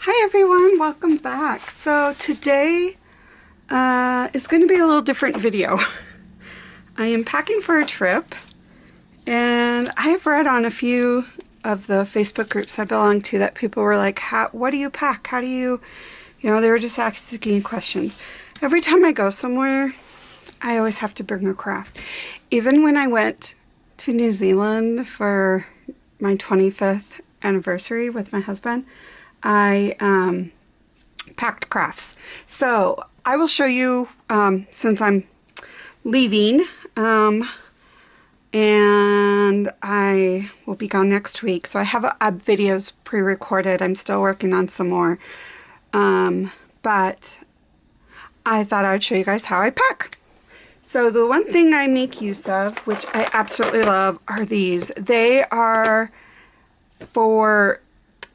Hi everyone, welcome back. So today is going to be a little different video. I am packing for a trip, and I have read on a few of the Facebook groups I belong to that people were like, what do you pack? How do you they were just asking questions. Every time I go somewhere, I always have to bring a craft. Even when I went to New Zealand for my 25th anniversary with my husband, I packed crafts. So I will show you, since I'm leaving, and I will be gone next week. So I have videos pre-recorded. I'm still working on some more. But I thought I would show you guys how I pack. So the one thing I make use of, which I absolutely love, are these. They are for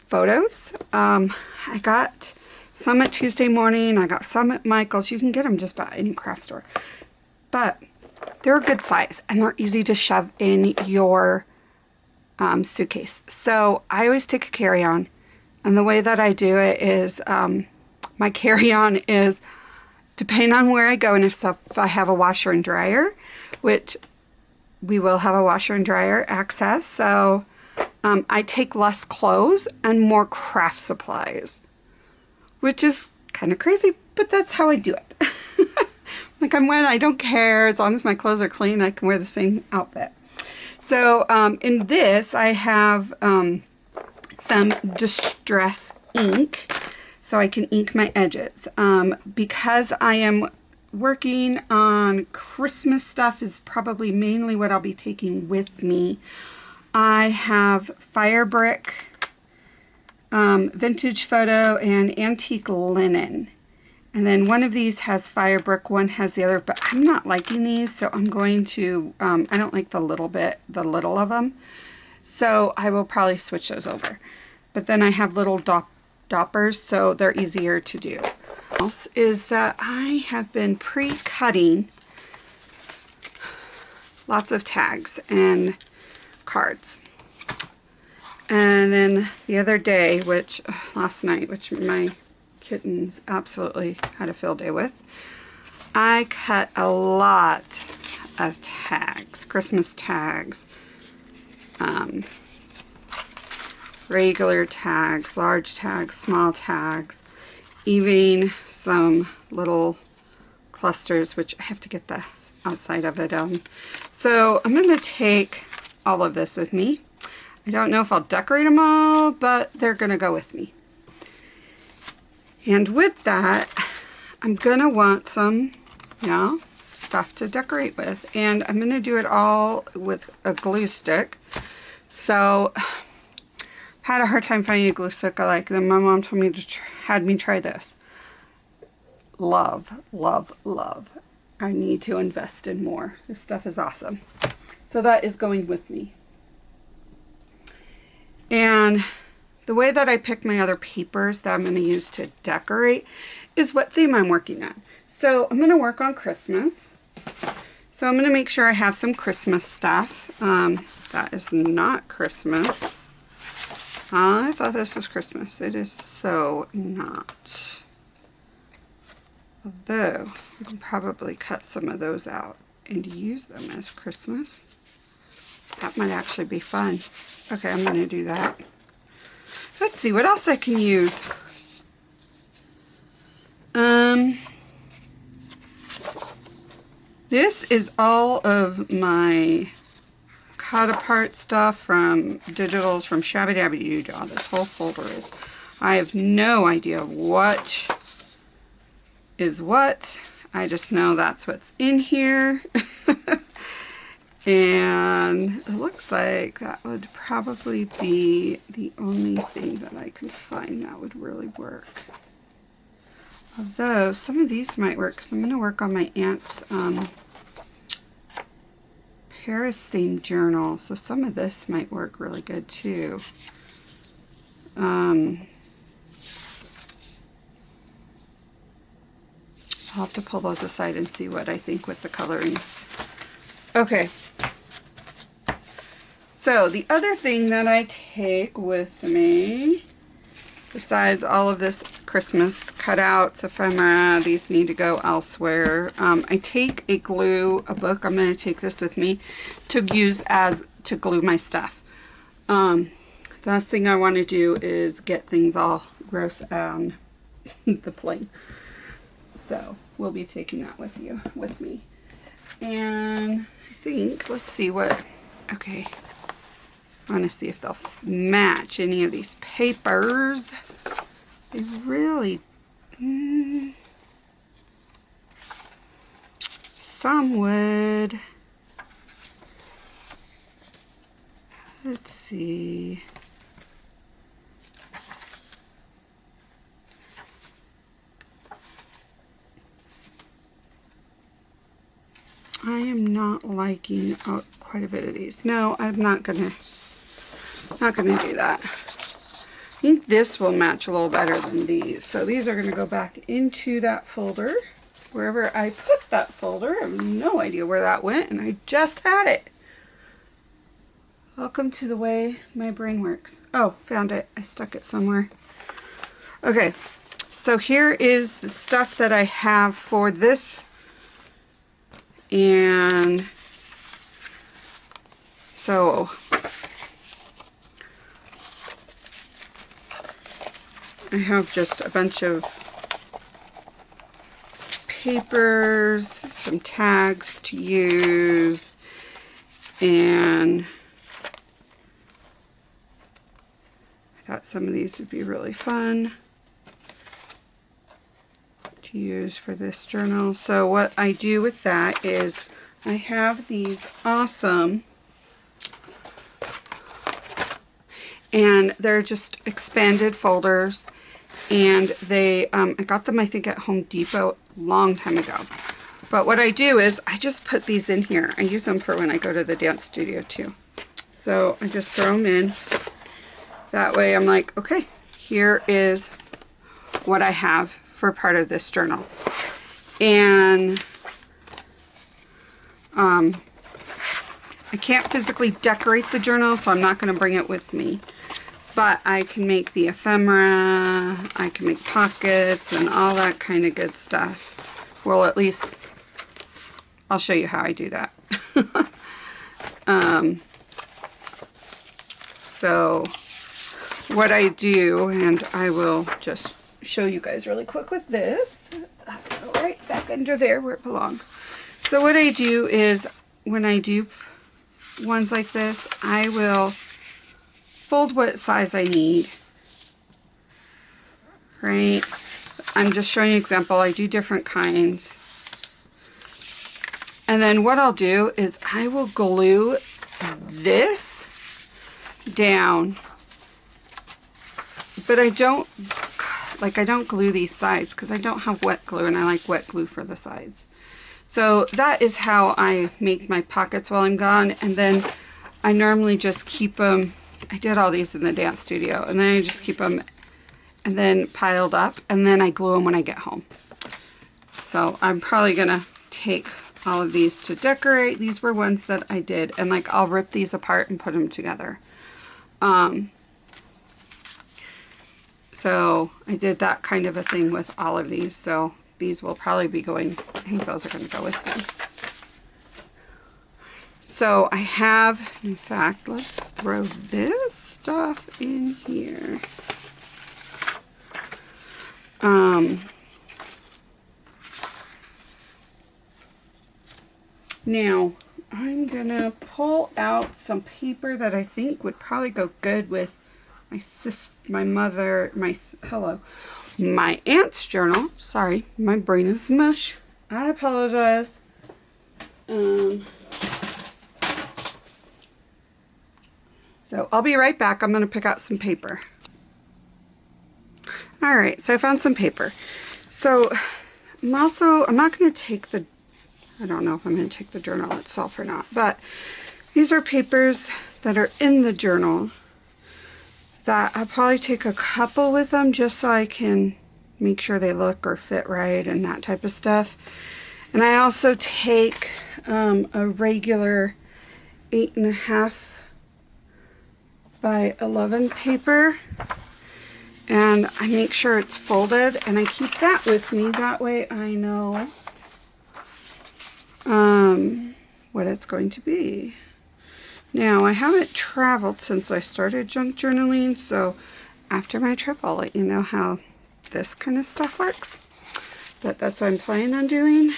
photos. I got some at Tuesday Morning. I got some at Michael's. You can get them just about any craft store. But they're a good size and they're easy to shove in your suitcase. So I always take a carry-on. And the way that I do it is my carry-on is, depending on where I go, and if I have a washer and dryer, which we will have a washer and dryer access, so I take less clothes and more craft supplies, which is kind of crazy, but that's how I do it. Like, I don't care, as long as my clothes are clean, I can wear the same outfit. So in this, I have some Distress ink, so I can ink my edges. Because I am working on Christmas stuff, is probably mainly what I'll be taking with me. I have Fire Brick, Vintage Photo, and Antique Linen. And then one of these has Fire Brick, one has the other, but I'm not liking these, so I'm going to, I don't like the little of them. So I will probably switch those over. But then I have little doppers, so they're easier to do. What else is that I have been pre-cutting lots of tags and cards. And then the other day, last night, which my kittens absolutely had a field day with, I cut a lot of tags, Christmas tags, regular tags, large tags, small tags, even some little clusters, which I have to get the outside of it. So I'm going to take all of this with me. I don't know if I'll decorate them all, but they're going to go with me. And with that, I'm going to want some, stuff to decorate with. And I'm going to do it all with a glue stick. So I had a hard time finding a glue stick I like. Then my mom told me had me try this. Love, love, love. I need to invest in more. This stuff is awesome. So that is going with me. And the way that I pick my other papers that I'm going to use to decorate is what theme I'm working on. So I'm going to work on Christmas. So I'm going to make sure I have some Christmas stuff. That is not Christmas. I thought this was Christmas. It is so not. Although, we can probably cut some of those out and use them as Christmas. That might actually be fun. Okay, I'm going to do that. Let's see what else I can use. This is all of my cut apart stuff from digitals from Shabby Dabby Doo Dah. This whole folder is. I have no idea what is what. I just know that's what's in here. And it looks like that would probably be the only thing that I could find that would really work. Although some of these might work, because I'm going to work on my aunt's Paris themed journal. So some of this might work really good too. I'll have to pull those aside and see what I think with the coloring. Okay. So the other thing that I take with me Besides all of this Christmas cutouts, ephemera, these need to go elsewhere. I take a book, I'm going to take this with me, to use to glue my stuff. The last thing I want to do is get things all gross on the plane. So we'll be taking that with me. And I think, let's see what, okay. I want to see if they'll match any of these papers. They really, some would. Let's see. I am not liking quite a bit of these. No, I'm not gonna do that. I think this will match a little better than these. So these are gonna go back into that folder. Wherever I put that folder, I have no idea where that went, and I just had it. Welcome to the way my brain works. Oh, found it. I stuck it somewhere. Okay, so here is the stuff that I have for this. And so I have just a bunch of papers, some tags to use, and I thought some of these would be really fun to use for this journal. So what I do with that is I have these awesome, and they're just expanded folders, and they I got them I think at Home Depot a long time ago. But what I do is I just put these in here. I use them for when I go to the dance studio too. So I just throw them in. That way I'm like, okay, here is what I have for part of this journal. And I can't physically decorate the journal, so I'm not going to bring it with me. But I can make the ephemera, I can make pockets and all that kind of good stuff. Well, at least I'll show you how I do that. So what I do, and I will just show you guys really quick with this. I'll put it right back under there where it belongs. So what I do is when I do ones like this, I will fold what size I need. Right? I'm just showing you an example. I do different kinds. And then what I'll do is I will glue this down. But I don't glue these sides because I don't have wet glue, and I like wet glue for the sides. So that is how I make my pockets while I'm gone. And then I normally just keep them, I did all these in the dance studio, and then I just keep them and then piled up, and then I glue them when I get home. So I'm probably gonna take all of these to decorate. These were ones that I did, and like I'll rip these apart and put them together. So I did that kind of a thing with all of these. So these will probably be going, I think those are going to go with them. So I have, in fact, let's throw this stuff in here. Now I'm going to pull out some paper that I think would probably go good with my aunt's journal. Sorry, my brain is mush. I apologize. So I'll be right back. I'm going to pick out some paper. Alright, so I found some paper. So I'm not going to take I don't know if I'm going to take the journal itself or not, but these are papers that are in the journal that I'll probably take a couple with them just so I can make sure they look or fit right and that type of stuff. And I also take a regular 8.5 by 11 paper, and and I make sure it's folded, and I keep that with me. That way I know what it's going to be. Now, I haven't traveled since I started junk journaling, so after my trip I'll let you know how this kind of stuff works. But that's what I'm planning on doing.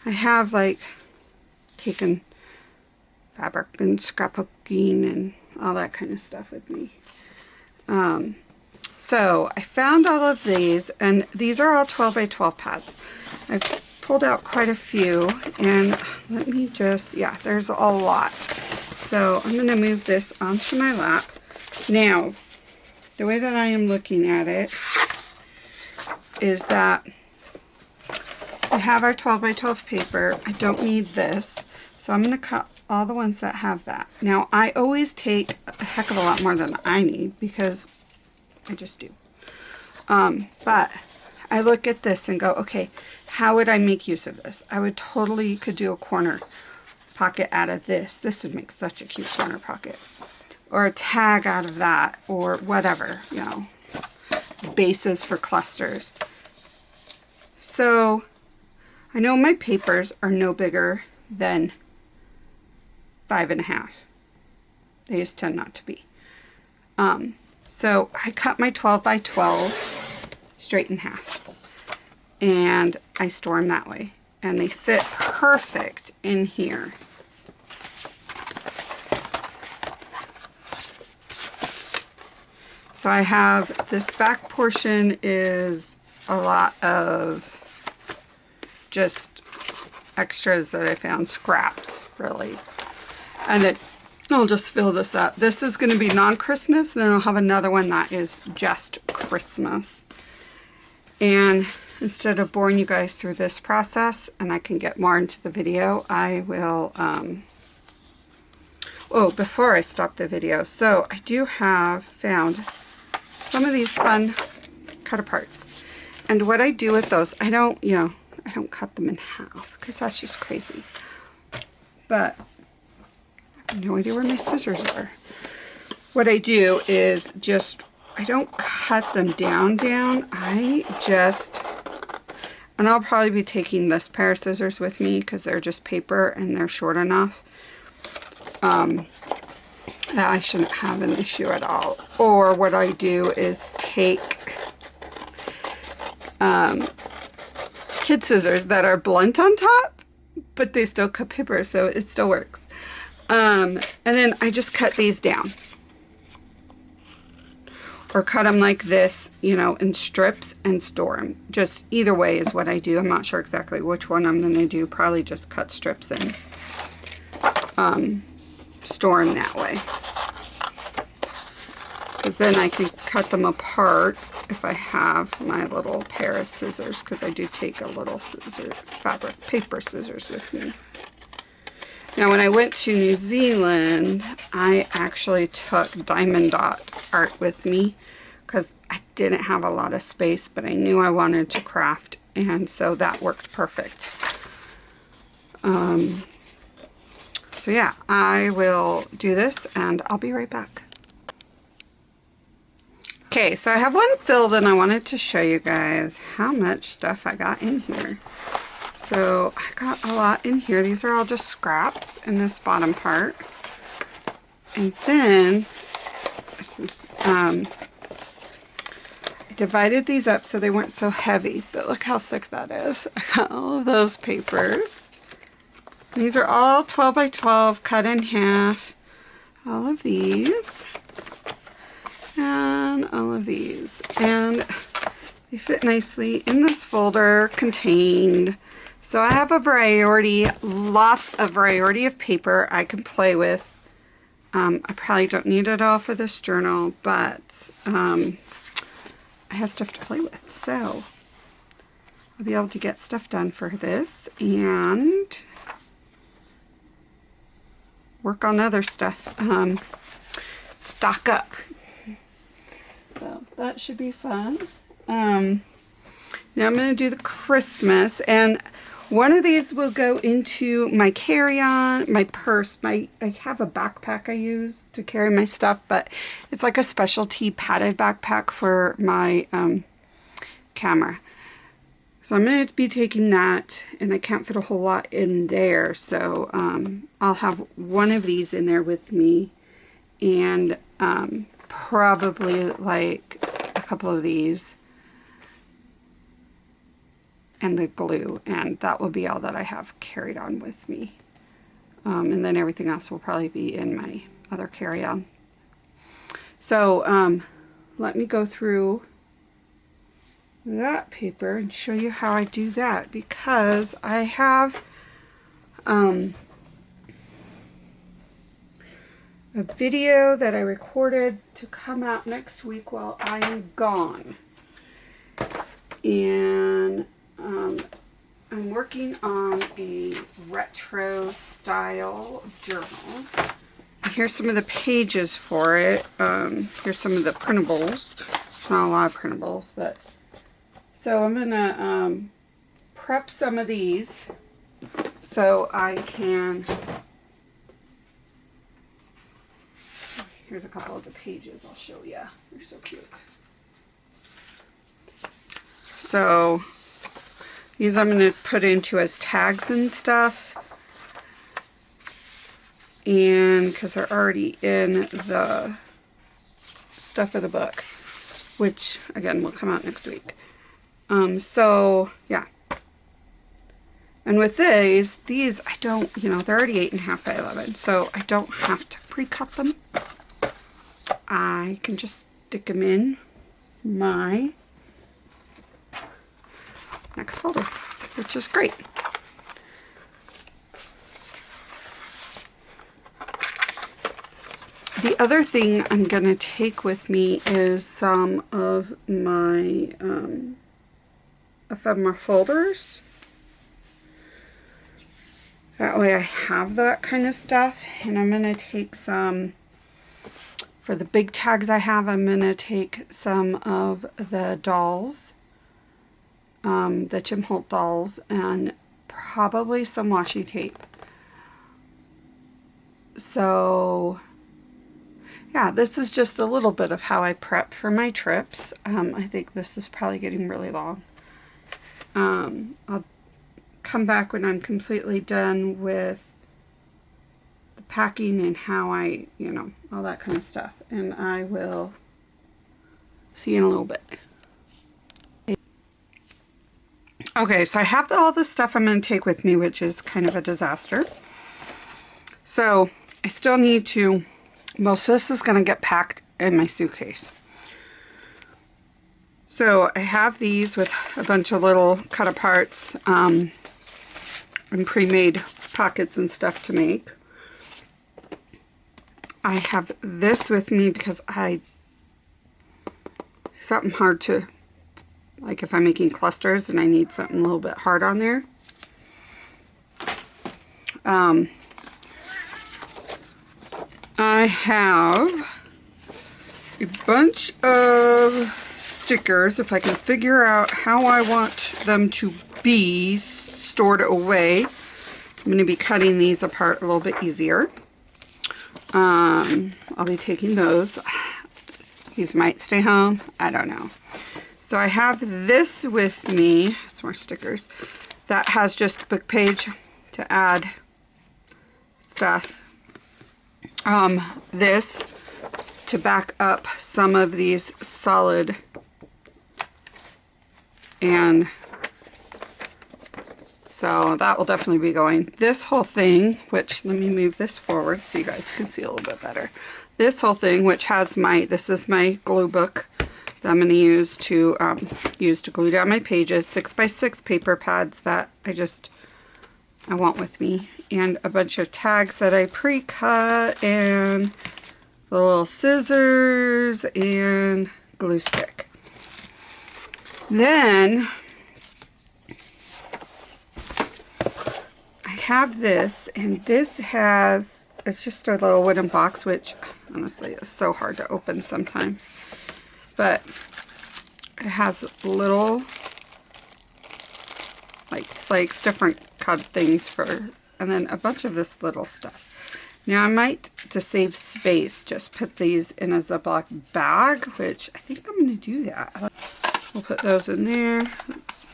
I have like taken fabric and scrapbooking and all that kind of stuff with me. So I found all of these, and these are all 12 by 12 pads. I've pulled out quite a few, and let me just, yeah, there's a lot. So I'm going to move this onto my lap. Now, the way that I am looking at it is that we have our 12 by 12 paper. I don't need this, so I'm going to cut all the ones that have that. Now, I always take a heck of a lot more than I need because I just do. But I look at this and go, okay, how would I make use of this? I would totally could do a corner pocket out of this. This would make such a cute corner pocket. Or a tag out of that, or whatever, you know, bases for clusters. So I know my papers are no bigger than 5.5. They just tend not to be. So I cut my 12 by 12 straight in half, and I store them that way, and they fit perfect in here. So I have this back portion is a lot of just extras that I found, scraps really, and then I'll just fill this up. This is going to be non-Christmas, then I'll have another one that is just Christmas. And instead of boring you guys through this process, and I can get more into the video, I will, oh, before I stop the video, so I do have found some of these fun cut aparts. And what I do with those, I don't, you know, I don't cut them in half because that's just crazy. But I have no idea where my scissors are. What I do is just, I don't cut them down, I just, and I'll probably be taking this pair of scissors with me because they're just paper and they're short enough. That I shouldn't have an issue at all. Or what I do is take kid scissors that are blunt on top, but they still cut paper, so it still works. And then I just cut these down. Or cut them like this, you know, in strips and store them. Just either way is what I do. I'm not sure exactly which one I'm going to do. Probably just cut strips and store them that way. Because then I can cut them apart if I have my little pair of scissors, because I do take a little paper scissors with me. Now, when I went to New Zealand, I actually took diamond dot art with me because I didn't have a lot of space, but I knew I wanted to craft, and so that worked perfect. So yeah, I will do this and I'll be right back. Okay, so I have one filled and I wanted to show you guys how much stuff I got in here. So I got a lot in here. These are all just scraps in this bottom part. And then I divided these up so they weren't so heavy, but look how thick that is. I got all of those papers. These are all 12 by 12 cut in half. All of these. And all of these. And they fit nicely in this folder contained. So I have a variety, lots of variety of paper I can play with. I probably don't need it all for this journal, but I have stuff to play with. So I'll be able to get stuff done for this and work on other stuff. Stock up. So that should be fun. Now I'm going to do the Christmas, and One of these will go into my carry-on, my purse. I have a backpack I use to carry my stuff, but it's like a specialty padded backpack for my camera. So I'm going to be taking that, and I can't fit a whole lot in there, so I'll have one of these in there with me, and probably like a couple of these, and the glue, and that will be all that I have carried on with me. And then everything else will probably be in my other carry-on. So let me go through that paper and show you how I do that, because I have a video that I recorded to come out next week while I am gone, and I'm working on a retro style journal. Here's some of the pages for it. Here's some of the printables. It's not a lot of printables, but so I'm gonna prep some of these so I can. Here's a couple of the pages I'll show you. They're so cute. So these I'm going to put into as tags and stuff, and because they're already in the stuff of the book, which again will come out next week. So yeah, and with these I don't, they're already 8.5 by 11, so I don't have to pre-cut them. I can just stick them in my next folder, which is great. The other thing I'm going to take with me is some of my ephemera folders. That way I have that kind of stuff. And I'm going to take some, for the big tags I have, I'm going to take some of the dolls, the Tim Holt dolls, and probably some washi tape. So yeah, this is just a little bit of how I prep for my trips. I think this is probably getting really long. I'll come back when I'm completely done with the packing and how I, all that kind of stuff. And I will see you in a little bit. Okay, so I have all the stuff I'm going to take with me, which is kind of a disaster. So I still need to, most of this is going to get packed in my suitcase. So I have these with a bunch of little cut aparts and pre-made pockets and stuff to make. I have this with me because something hard to, like if I'm making clusters and I need something a little bit hard on there. I have a bunch of stickers, if I can figure out how I want them to be stored away. I'm going to be cutting these apart a little bit easier. I'll be taking those. These might stay home. I don't know. So I have this with me. It's more stickers. That has just a book page to add stuff. This to back up some of these solid, and so that will definitely be going. This whole thing, which, let me move this forward so you guys can see a little bit better. This whole thing, which has this is my glue book that I'm going to use to glue down my pages, 6x6 paper pads that I want with me, and a bunch of tags that I pre-cut, and the little scissors and glue stick. Then I have this, and this it's just a little wooden box, which honestly is so hard to open sometimes, but it has little like flakes, different had things for, and then a bunch of this little stuff. Now I might, to save space, just put these in a Ziploc bag, which I think I'm going to do that. We'll put those in there. Let's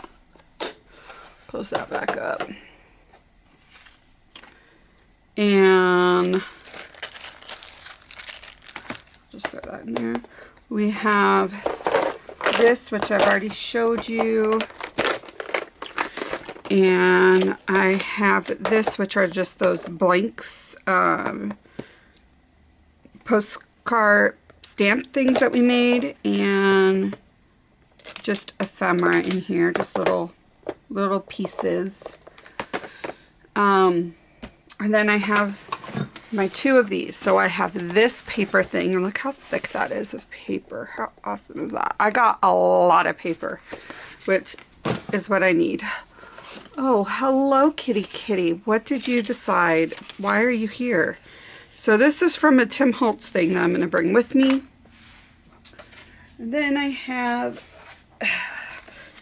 close that back up. And just throw that in there. We have this, which I've already showed you. And I have this, which are just those blanks, postcard stamp things that we made, and just ephemera in here, just little pieces. And then I have my 2 of these. So I have this paper thing, and look how thick that is of paper. How awesome is that? I got a lot of paper, which is what I need. Oh, hello, kitty kitty. What did you decide? Why are you here? So this is from a Tim Holtz thing that I'm going to bring with me. And then I have,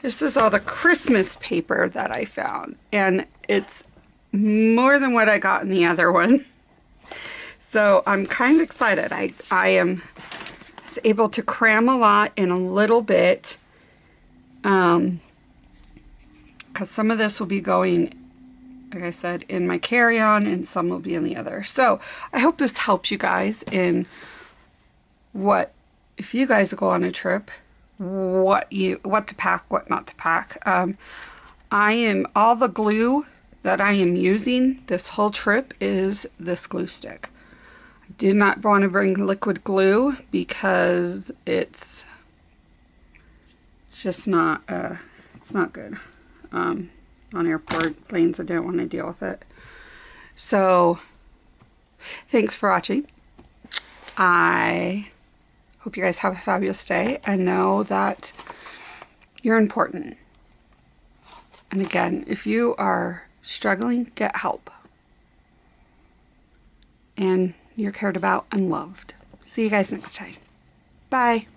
this is all the Christmas paper that I found. And it's more than what I got in the other one. So I'm kind of excited. I am able to cram a lot in a little bit. Because some of this will be going, like I said, in my carry-on, and some will be in the other. So I hope this helps you guys in if you guys go on a trip, what to pack, what not to pack. All the glue that I am using this whole trip is this glue stick. I did not want to bring liquid glue because it's just not, it's not good. On airport planes, I don't want to deal with it. So thanks for watching. I hope you guys have a fabulous day and know that you're important. And again, if you are struggling, get help. And you're cared about and loved. See you guys next time. Bye.